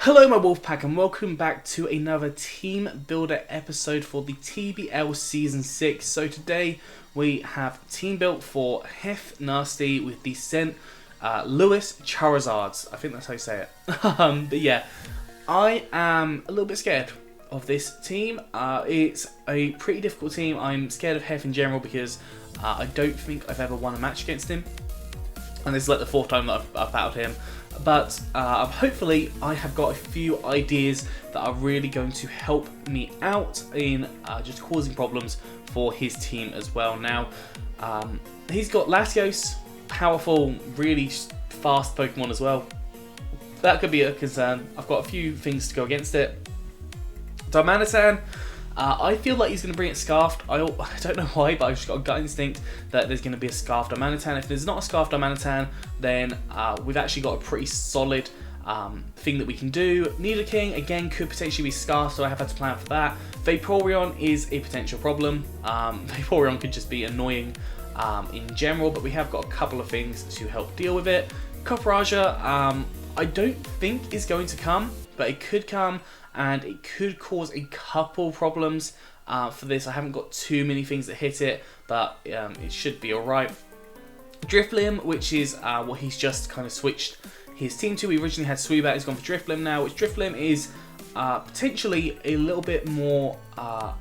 Hello my Wolfpack and welcome back to another Team Builder episode for the TBL Season 6. So today we have team built for Hef Nasty with the St Louis Charizards. I think that's how you say it. But yeah, I am a little bit scared of this team. It's a pretty difficult team. I'm scared of Hef in general because I don't think I've ever won a match against him. And this is like the fourth time that I've battled him. But hopefully I have got a few ideas that are really going to help me out in just causing problems for his team as well. Now, he's got Latios, powerful, really fast Pokemon as well. That could be a concern. I've got a few things to go against it. Darmanitan, I feel like he's going to bring it Scarfed. I don't know why, but I've just got a gut instinct that there's going to be a Scarfed Darmanitan. If there's not a Scarfed Darmanitan, then we've actually got a pretty solid thing that we can do. Nidoking, again, could potentially be Scarfed, so I have had to plan for that. Vaporeon is a potential problem. Vaporeon could just be annoying in general, but we have got a couple of things to help deal with it. Copraja, I don't think is going to come, but it could come. And it could cause a couple problems for this. I haven't got too many things that hit it, but it should be alright. Drifblim, which is what he's just kind of switched his team to. We originally had Sweebat, he's gone for Drifblim now, which Drifblim is potentially a little bit more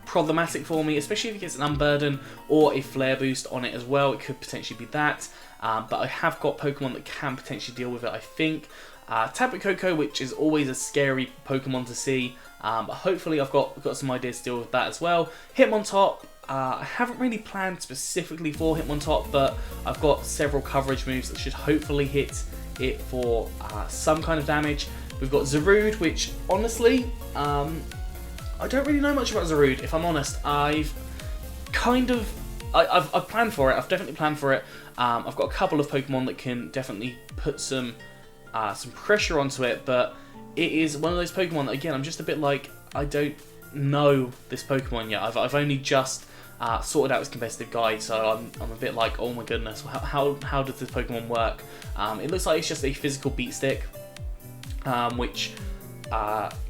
problematic for me, especially if he gets an Unburden or a Flare Boost on it as well. It could potentially be that, but I have got Pokemon that can potentially deal with it, I think. Tapu Koko, which is always a scary Pokemon to see, but hopefully I've got some ideas to deal with that as well. Hitmontop, I haven't really planned specifically for Hitmontop, but I've got several coverage moves that should hopefully hit it for some kind of damage. We've got Zarude, which honestly, I don't really know much about Zarude, if I'm honest. I've planned for it, I've definitely planned for it. I've got a couple of Pokemon that can definitely put some pressure onto it, but it is one of those Pokemon that, again, I'm just a bit like, I don't know this Pokemon yet. I've only just sorted out its competitive guide, so I'm a bit like, oh my goodness, how does this Pokemon work? It looks like it's just a physical beat stick, which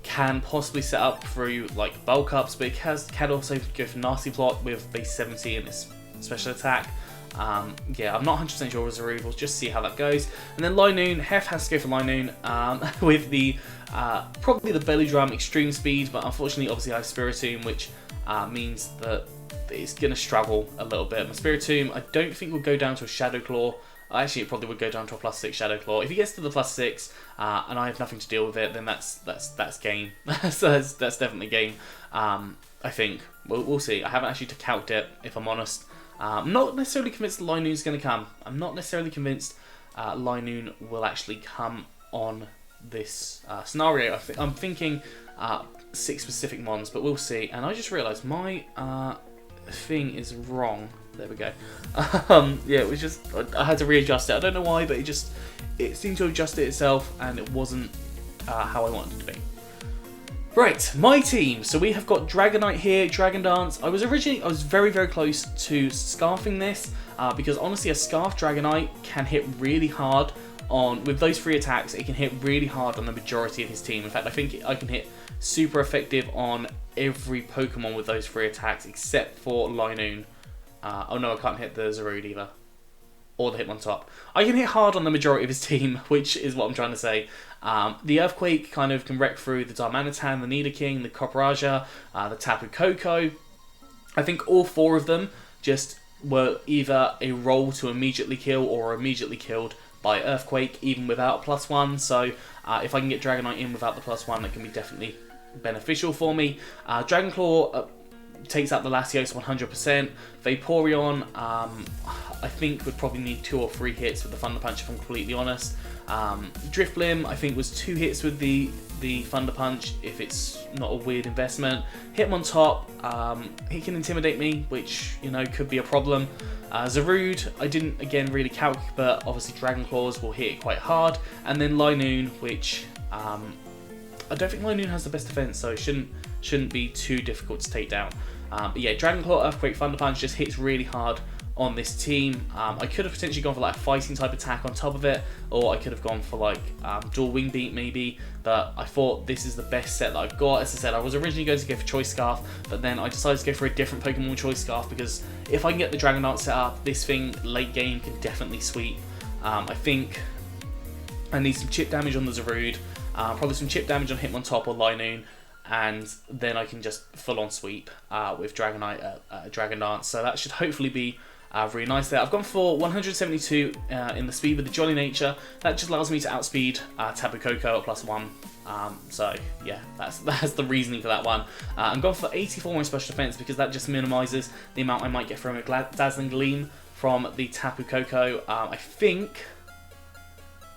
can possibly set up through like bulk ups, but it can also go for Nasty Plot with base 70 in its special attack. Yeah, I'm not 100% sure with Zarude, we'll just see how that goes. And then Linoon, Hef has to go for Linoon with the probably the Belly Drum Extreme Speed, but unfortunately obviously I have Spiritomb, which means that it's going to struggle a little bit. My Spiritomb I don't think will go down to a Shadow Claw. Actually, it probably would go down to a +6 Shadow Claw. If he gets to the +6 and I have nothing to deal with it, then that's game. So that's definitely game. I think we'll see. I haven't actually calced it, if I'm honest. I'm not necessarily convinced Linoon's going to come. I'm not necessarily convinced Linoon will actually come on this scenario. I'm thinking 6 specific mons, but we'll see. And I just realised my thing is wrong. There we go. Yeah, it was just, I had to readjust it. I don't know why, but it seemed to adjust it itself, and it wasn't how I wanted it to be. Right, my team. So we have got Dragonite here, Dragon Dance. I was very, very close to scarfing this because honestly, a Scarf Dragonite can hit really hard with those 3 attacks. It can hit really hard on the majority of his team. In fact, I think I can hit super effective on every Pokemon with those 3 attacks except for Linoon. Oh no, I can't hit the Zarude either. Or the Hitmontop. I can hit hard on the majority of his team, which is what I'm trying to say. The Earthquake kind of can wreck through the Darmanitan, the Nidoking, the Copraja, the Tapu Koko. I think all 4 of them just were either a roll to immediately kill or immediately killed by Earthquake, even without a +1. So if I can get Dragonite in without the +1, that can be definitely beneficial for me. Dragon Claw takes out the Latios 100%. Vaporeon, I think would probably need 2 or 3 hits with the Thunder Punch, if I'm completely honest. Drifblim, I think, was 2 hits with the Thunder Punch, if it's not a weird investment. Hitmontop, he can intimidate me, which, you know, could be a problem. Zarude, I didn't, again, really calc, but obviously Dragon Claws will hit it quite hard. And then Linoon, which, I don't think Linoon has the best defense, so it shouldn't be too difficult to take down. But yeah, Dragon Claw, Earthquake, Thunder Punch just hits really hard on this team. I could have potentially gone for like a fighting type attack on top of it, or I could have gone for like dual wing beat maybe, but I thought this is the best set that I've got. As I said, I was originally going to go for Choice Scarf, but then I decided to go for a different Pokemon with Choice Scarf, because if I can get the Dragon Dance set up, this thing late game can definitely sweep. I think I need some chip damage on the Zarude, probably some chip damage on Hitmontop or Linoon, and then I can just full on sweep with Dragonite Dragon Dance. So that should hopefully be really nice there. I've gone for 172 in the speed with the Jolly Nature. That just allows me to outspeed Tapu Koko at +1. So yeah, that's the reasoning for that one. I'm going for 84 on special defense because that just minimises the amount I might get from a Dazzling Gleam from the Tapu Koko. I think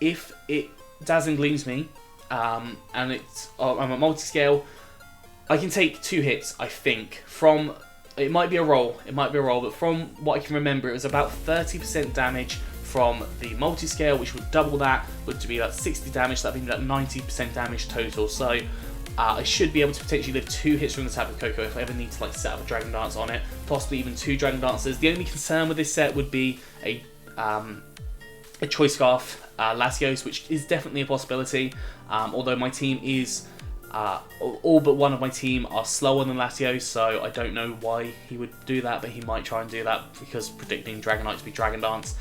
if it Dazzling Gleams me and I'm at multi-scale, I can take 2 hits, I think, from... It might be a roll, but from what I can remember, it was about 30% damage from the multi-scale, which would double that, would be about 60 damage, that'd be about 90% damage total. So I should be able to potentially live 2 hits from the Tapu Koko if I ever need to like set up a Dragon Dance on it, possibly even 2 Dragon Dances. The only concern with this set would be a Choice Scarf Latios, which is definitely a possibility, although my team is... all but one of my team are slower than Latios, so I don't know why he would do that, but he might try and do that because predicting Dragonite to be Dragon Dance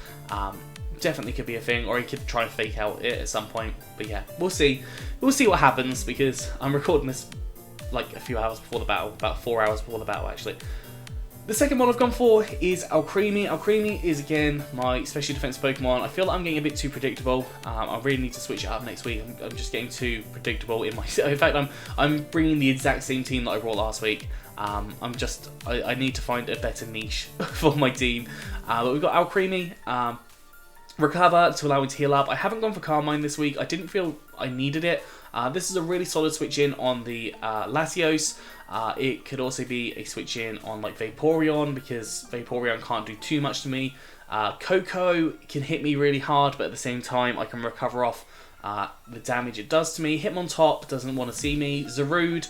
definitely could be a thing, or he could try and fake out it at some point. But yeah, we'll see. We'll see what happens, because I'm recording this like a few hours before the battle, about 4 hours before the battle actually. The second one I've gone for is Alcremie. Alcremie is again my special defense Pokemon. I feel like I'm getting a bit too predictable. I really need to switch it up next week. I'm just getting too predictable in my... In fact, I'm bringing the exact same team that I brought last week. I need to find a better niche for my team. But we've got Alcremie. Recover to allow me to heal up. I haven't gone for Carmine this week. I didn't feel I needed it. This is a really solid switch in on the Latios. It could also be a switch in on like Vaporeon, because Vaporeon can't do too much to me. Koko can hit me really hard, but at the same time I can recover off the damage it does to me. Hitmontop doesn't want to see me. Zarude,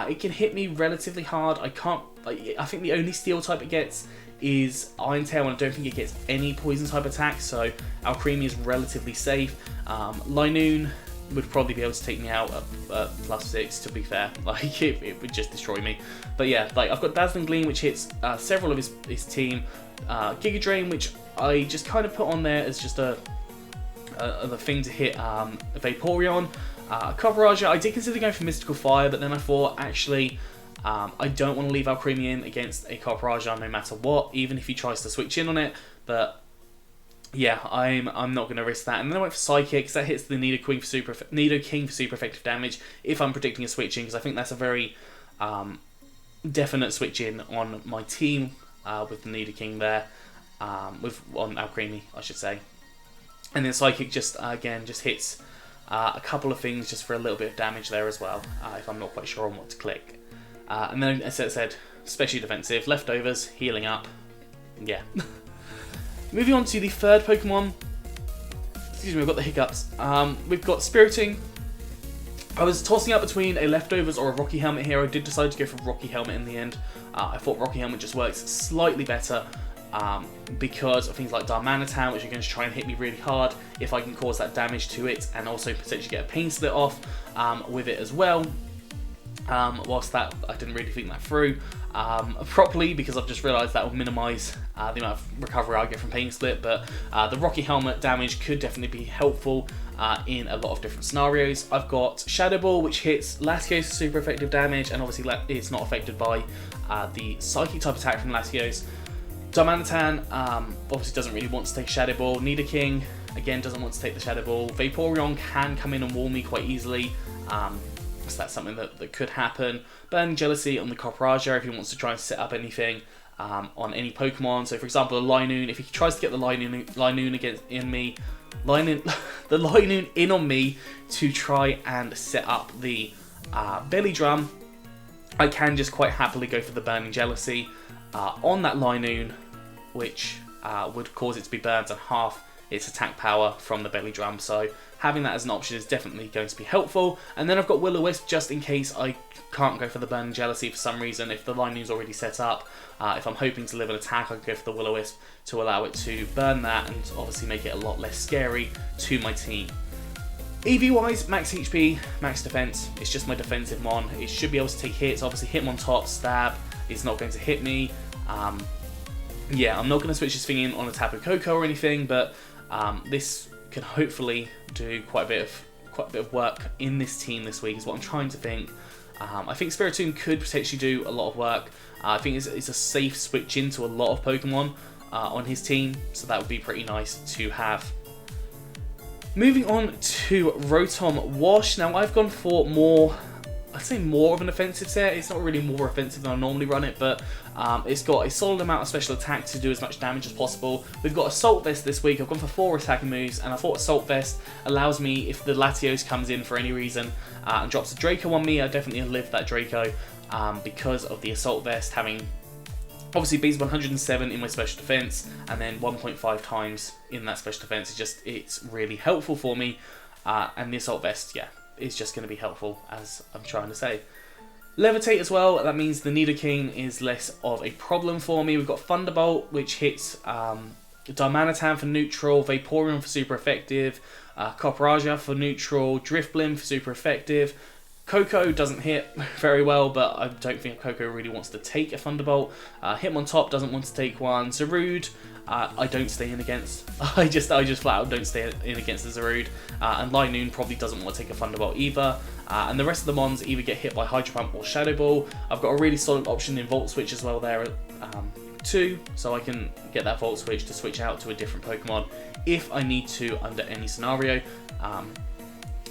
it can hit me relatively hard. I think the only steel type it gets is Iron Tail, and I don't think it gets any poison type attacks, so Alcremie is relatively safe. Linoon would probably be able to take me out at +6, to be fair. Like, it would just destroy me. But yeah, like, I've got Dazzling Gleam, which hits several of his team. Giga Drain, which I just kind of put on there as just a thing to hit Vaporeon. Coveraja, I did consider going for Mystical Fire, but then I thought, actually, I don't want to leave Alcremie in against a Copperajah no matter what, even if he tries to switch in on it. But yeah, I'm not going to risk that. And then I went for Psychic, because that hits the Nidoking for super effective damage if I'm predicting a switch in, because I think that's a very definite switch in on my team with the Nidoking there, on Alcremie, I should say. And then Psychic just hits a couple of things just for a little bit of damage there as well, if I'm not quite sure on what to click. And then, as I said, especially defensive, leftovers, healing up, yeah. Moving on to the third Pokemon. Excuse me, I've got the hiccups. We've got Spiriting. I was tossing up between a Leftovers or a Rocky Helmet here. I did decide to go for Rocky Helmet in the end. I thought Rocky Helmet just works slightly better because of things like Darmanitan, which are going to try and hit me really hard if I can cause that damage to it, and also potentially get a Pain Split off with it as well. Whilst that, I didn't really think that through properly, because I've just realised that will minimise the amount of recovery I get from Pain Split, but the Rocky Helmet damage could definitely be helpful in a lot of different scenarios. I've got Shadow Ball, which hits Latios for super effective damage, and obviously it's not affected by the Psychic type attack from Latios. Darmanitan obviously doesn't really want to take Shadow Ball. Nidoking, again, doesn't want to take the Shadow Ball. Vaporeon can come in and wall me quite easily, so that's something that could happen. Burning Jealousy on the Copperajah if he wants to try and set up anything on any Pokemon. So for example, the Linoon, if he tries to get the Linoon in on me to try and set up the Belly Drum, I can just quite happily go for the Burning Jealousy on that Linoon, which would cause it to be burned in half its attack power from the belly drum. So having that as an option is definitely going to be helpful. And then I've got Will-O-Wisp just in case I can't go for the Burning Jealousy for some reason. If the Lightning's already set up, if I'm hoping to live an attack, I can go for the Will-O-Wisp to allow it to burn that and obviously make it a lot less scary to my team. EV-wise, max HP, max defense. It's just my defensive mon. It should be able to take hits. Obviously, Hitmon top, stab is not going to hit me. Yeah, I'm not going to switch this thing in on a Tapu Koko or anything, but this can hopefully do quite a bit of work in this team this week, is what I'm trying to think. I think Spiritomb could potentially do a lot of work. I think it's a safe switch into a lot of Pokemon on his team, so that would be pretty nice to have. Moving on to Rotom Wash. Now I've gone for more, I'd say more of an offensive set. It's not really more offensive than I normally run it, but it's got a solid amount of special attack to do as much damage as possible. We've got Assault Vest this week. I've gone for 4 attacking moves, and I thought Assault Vest allows me, if the Latios comes in for any reason and drops a Draco on me, I definitely live that Draco because of the Assault Vest having obviously beats 107 in my special defense, and then 1.5 times in that special defense. It's really helpful for me, and the Assault Vest, yeah, is just going to be helpful, as I'm trying to say. Levitate as well, that means the Nidoking is less of a problem for me. We've got Thunderbolt, which hits Darmanitan for neutral, Vaporeon for super effective, Copraja for neutral, Drifblim for super effective. Koko doesn't hit very well, but I don't think Koko really wants to take a Thunderbolt. Hitmontop doesn't want to take one. Zarude, I don't stay in against. I just flat out don't stay in against the Zarude. And Linoon probably doesn't want to take a Thunderbolt either. And the rest of the Mons either get hit by Hydro Pump or Shadow Ball. I've got a really solid option in Volt Switch as well there too, so I can get that Volt Switch to switch out to a different Pokemon if I need to under any scenario.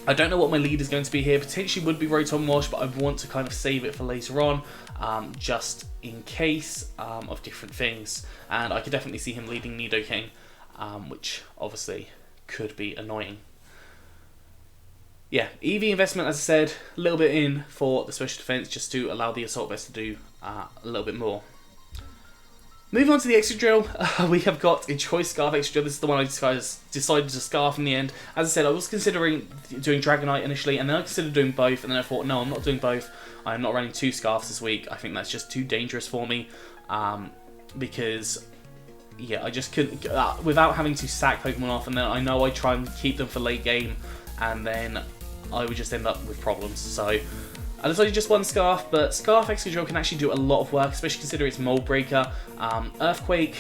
I don't know what my lead is going to be here. Potentially would be Rotom Wash, but I want to kind of save it for later on, just in case of different things. And I could definitely see him leading Nidoking, which obviously could be annoying. Yeah, EV investment, as I said, a little bit in for the special defense, just to allow the Assault Vest to do a little bit more. Moving on to the Excadrill, we have got a Choice Scarf Excadrill. This is the one I decided to scarf in the end. As I said, I was considering doing Dragonite initially, and then I considered doing both, and then I thought, no, I'm not doing both. I'm not running 2 Scarfs this week. I think that's just too dangerous for me, because, yeah, I just couldn't, without having to sack Pokemon off, and then I know I try and keep them for late game, and then I would just end up with problems. So I decided just one Scarf, but Scarf Excadrill can actually do a lot of work, especially considering it's Mold Breaker. Earthquake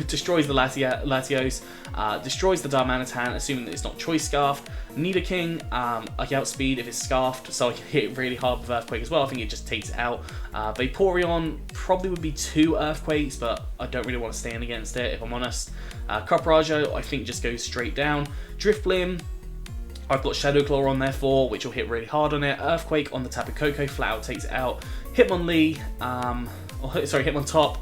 destroys the Latios, destroys the Darmanitan, assuming that it's not Choice Scarfed. Nidoking, I can outspeed if it's Scarfed, so I can hit it really hard with Earthquake as well. I think it just takes it out. Vaporeon probably would be 2 Earthquakes, but I don't really want to stay in against it, if I'm honest. Copraja, I think, just goes straight down. Drifblim, I've got Shadow Claw on there for, which will hit really hard on it. Earthquake on the Tapu Koko, flat out takes it out. Hitmonlee, Hitmontop,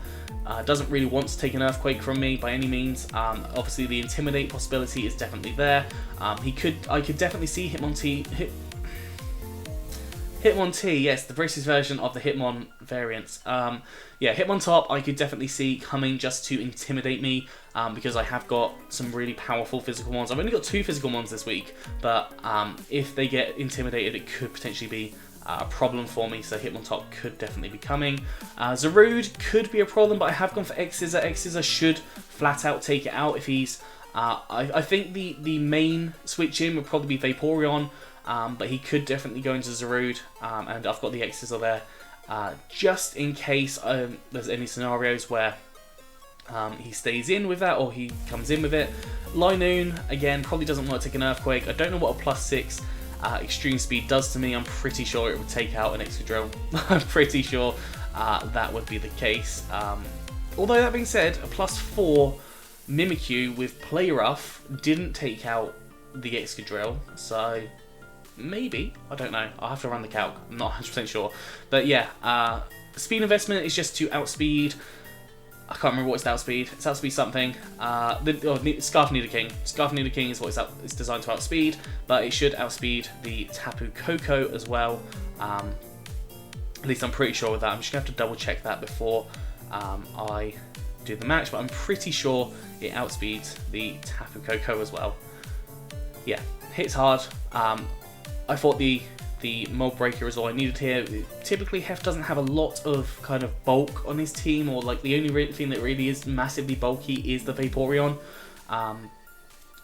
doesn't really want to take an Earthquake from me by any means. Obviously the Intimidate possibility is definitely there. I could definitely see Hitmontop, yes, the British version of the Hitmon variants. Yeah, Hitmontop I could definitely see coming just to intimidate me, because I have got some really powerful physical ones. I've only got 2 physical ones this week, but if they get intimidated, it could potentially be a problem for me, so Hitmontop could definitely be coming. Zarude could be a problem, but I have gone for X-Scissor. X-Scissor should flat out take it out if he's... I think the main switch in would probably be Vaporeon, but he could definitely go into Zarude, and I've got the X-Scissor there, just in case there's any scenarios where he stays in with that or he comes in with it. Linoon, again, probably doesn't want to take an Earthquake. I don't know what a +6 Extreme Speed does to me. I'm pretty sure it would take out an Excadrill. I'm pretty sure that would be the case. Although that being said, a +4 Mimikyu with Play Rough didn't take out the Excadrill, so maybe, I don't know, I'll have to run the calc, I'm not 100% sure. But yeah, speed investment is just to outspeed, I can't remember what it's to outspeed, it's outspeed something. Scarf Nidoking. Scarf Nidoking is what it's designed to outspeed, but it should outspeed the Tapu Koko as well. At least I'm pretty sure with that. I'm just going to have to double check that before I do the match, but I'm pretty sure it outspeeds the Tapu Koko as well. Yeah, hits hard. I thought the Mold Breaker is all I needed here. Typically, Hef doesn't have a lot of kind of bulk on his team, or like the only thing that really is massively bulky is the Vaporeon.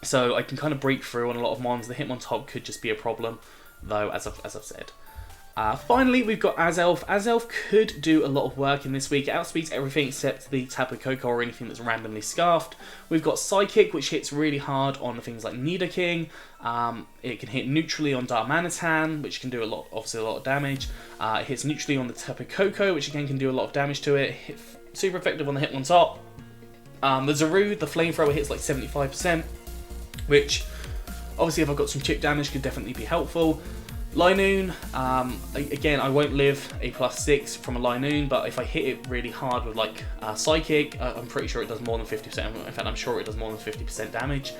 So I can kind of break through on a lot of mons. The Hitmontop could just be a problem, though, as I've said. Finally, we've got Azelf. Azelf could do a lot of work in this week. It outspeeds everything except the Tapu Koko or anything that's randomly scarfed. We've got Psychic, which hits really hard on things like Nidoking. It can hit neutrally on Darmanitan, which can do obviously a lot of damage. It hits neutrally on the Tapu Koko, which again can do a lot of damage to it. Super effective on the Hitmontop. The Zarude, the Flamethrower, hits like 75%, which obviously if I've got some chip damage could definitely be helpful. Linoon, again, I won't live a +6 from a Linoon, but if I hit it really hard with like Psychic, I'm pretty sure it does more than 50%. In fact, I'm sure it does more than 50% damage.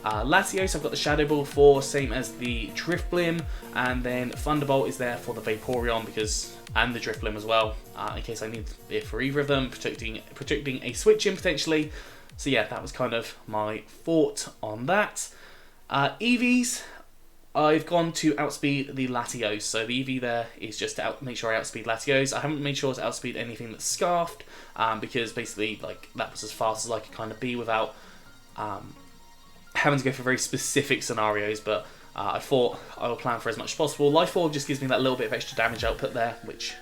Latios, I've got the Shadow Ball for, same as the Drifblim, and then Thunderbolt is there for the Vaporeon and the Drifblim as well, in case I need it for either of them, protecting a switch-in potentially. So yeah, that was kind of my thought on that. EVs, I've gone to outspeed the Latios, so the EV there is just to make sure I outspeed Latios. I haven't made sure to outspeed anything that's scarfed, because basically like that was as fast as I could kind of be without having to go for very specific scenarios, but I thought I will plan for as much as possible. Life Orb just gives me that little bit of extra damage output there, which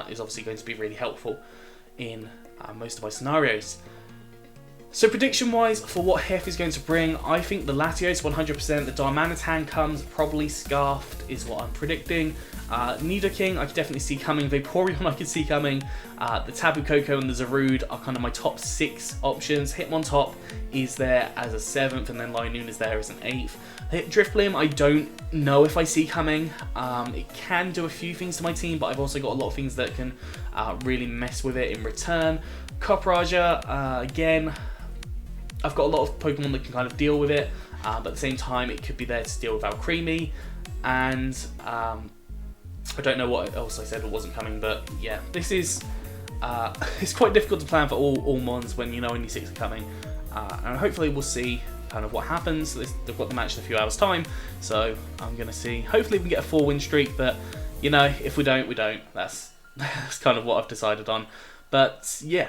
is obviously going to be really helpful in most of my scenarios. So prediction-wise, for what Hef is going to bring, I think the Latios 100%, the Darmanitan comes, probably Scarfed is what I'm predicting. Nidoking I could definitely see coming, Vaporeon I could see coming, the Tapu Koko and the Zarude are kind of my top 6 options. Hitmontop is there as a 7th, and then Linoon is there as an 8th. Drifblim I don't know if I see coming. It can do a few things to my team, but I've also got a lot of things that can really mess with it in return. Copraja, again, I've got a lot of Pokemon that can kind of deal with it, but at the same time it could be there to deal with Alcremie, and I don't know what else I said wasn't coming, but yeah, this is it's quite difficult to plan for all mons when you know only 6 are coming, and hopefully we'll see kind of what happens. They've got the match in a few hours time, so I'm going to see. Hopefully we can get a 4-win streak, but you know, if we don't, we don't. That's kind of what I've decided on, but yeah.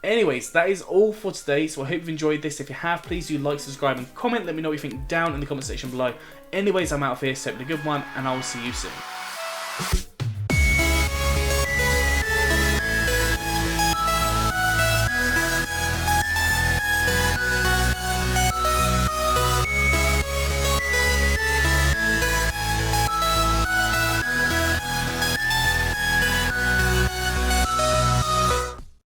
Anyways, that is all for today, so I hope you've enjoyed this. If you have, please do like, subscribe, and comment. Let me know what you think down in the comment section below. Anyways, I'm out of here, so have a good one, and I will see you soon.